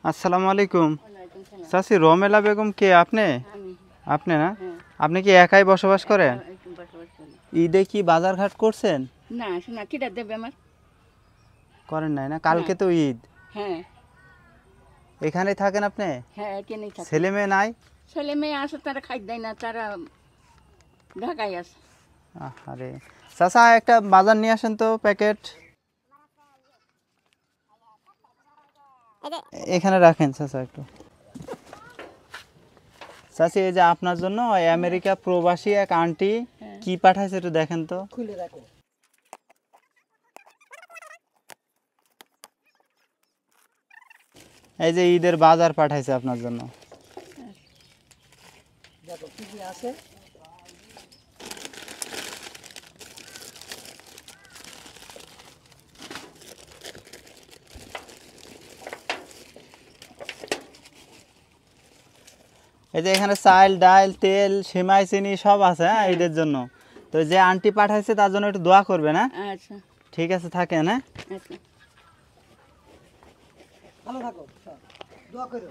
আসসালামু আলাইকুম। চাচি, রমেলা বেগম কে? আপনি? আপনি না? আপনি কি একাই বসবাস করেন? ঈদে কি বাজার ঘাট করছেন? না শোনা কিটা দেবে আমার? করেন নাই না? কালকে তো ঈদ। হ্যাঁ এখানেই থাকেন আপনি? হ্যাঁ এখানেই থাকে। ছেলে মেয়ে নাই? ছেলে মেয়ে আছে, তারা খাই দেয় না, তারা ঢাকায় আছে। আরে চাচা, একটা বাজার নিয়ে আসেন তো, প্যাকেট। এখানে রাখেন চাচা একটু। চাচি, এই যে আপনার জন্য ওই আমেরিকা প্রবাসী এক আন্টি কি পাঠাইছে একটু দেখেন তো। খুলে রাখো। এই যে ঈদের বাজার পাঠাইছে আপনার জন্য। দেখো কি কি আছে। এই যে এখানে চাল ডাল তেল সেমাই চিনি সব আছে, হ্যাঁ ঈদের জন্য। তো যে আন্টি পাঠাইছে তার জন্য একটু দোয়া করবেন, হ্যাঁ? আচ্ছা ঠিক আছে, থাকেন, হ্যাঁ? আচ্ছা ভালো থাকো, দোয়া করো।